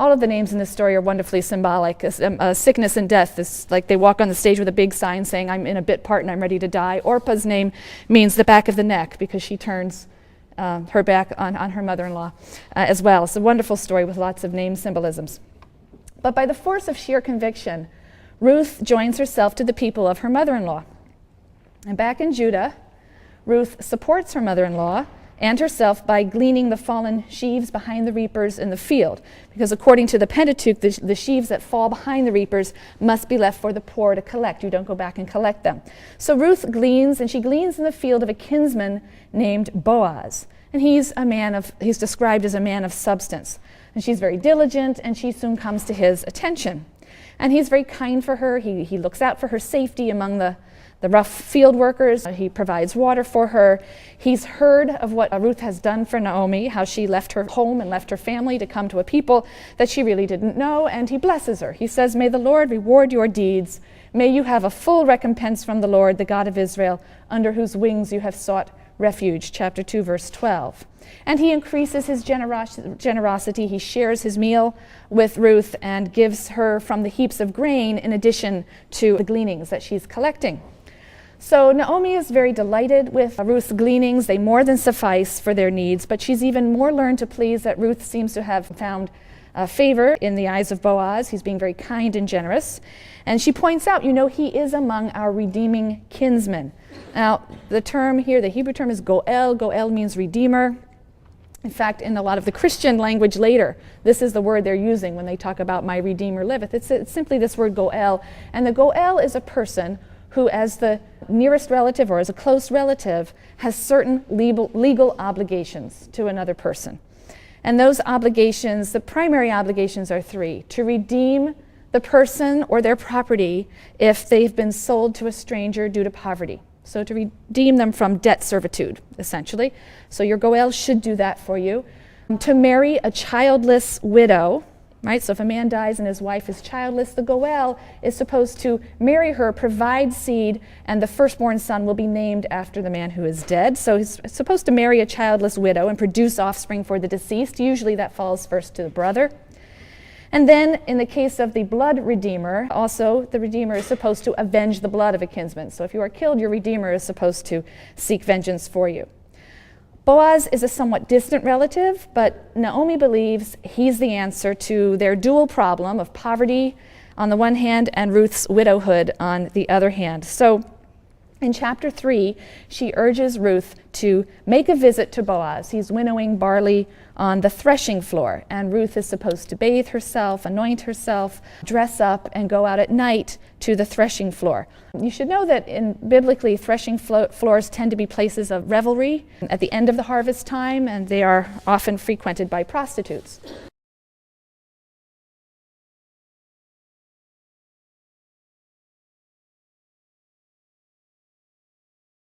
All of the names in this story are wonderfully symbolic. Sickness and death is like they walk on the stage with a big sign saying, I'm in a bit part and I'm ready to die. Orpah's name means the back of the neck because she turns her back on her mother-in-law as well. It's a wonderful story with lots of name symbolisms. But by the force of sheer conviction, Ruth joins herself to the people of her mother-in-law. And back in Judah, Ruth supports her mother-in-law and herself by gleaning the fallen sheaves behind the reapers in the field. Because according to the Pentateuch, the sheaves that fall behind the reapers must be left for the poor to collect. You don't go back and collect them. So Ruth gleans, and she gleans in the field of a kinsman named Boaz. And he's described as a man of substance. And she's very diligent, and she soon comes to his attention. And he's very kind for her. He looks out for her safety among the rough field workers. He provides water for her. He's heard of what Ruth has done for Naomi, how she left her home and left her family to come to a people that she really didn't know, and he blesses her. He says, "May the Lord reward your deeds. May you have a full recompense from the Lord, the God of Israel, under whose wings you have sought refuge," chapter 2, verse 12. And he increases his generosity. He shares his meal with Ruth and gives her from the heaps of grain in addition to the gleanings that she's collecting. So Naomi is very delighted with Ruth's gleanings. They more than suffice for their needs, but she's even more learned to please that Ruth seems to have found favor in the eyes of Boaz. He's being very kind and generous. And she points out, he is among our redeeming kinsmen. Now, the term here, the Hebrew term is Goel. Goel means redeemer. In fact, in a lot of the Christian language later, this is the word they're using when they talk about my Redeemer liveth. It's simply this word Goel. And the Goel is a person who, as the nearest relative or as a close relative, has certain legal obligations to another person. And those obligations, the primary obligations are three: to redeem the person or their property if they've been sold to a stranger due to poverty. So to redeem them from debt servitude, essentially. So your Goel should do that for you. To marry a childless widow, right? So if a man dies and his wife is childless, the Goel is supposed to marry her, provide seed, and the firstborn son will be named after the man who is dead. So he's supposed to marry a childless widow and produce offspring for the deceased. Usually that falls first to the brother. And then in the case of the blood redeemer, also the redeemer is supposed to avenge the blood of a kinsman. So if you are killed, your redeemer is supposed to seek vengeance for you. Boaz is a somewhat distant relative, but Naomi believes he's the answer to their dual problem of poverty on the one hand and Ruth's widowhood on the other hand. So in chapter 3, she urges Ruth to make a visit to Boaz. He's winnowing barley on the threshing floor, and Ruth is supposed to bathe herself, anoint herself, dress up, and go out at night to the threshing floor. You should know that biblically, threshing floors tend to be places of revelry at the end of the harvest time, and they are often frequented by prostitutes.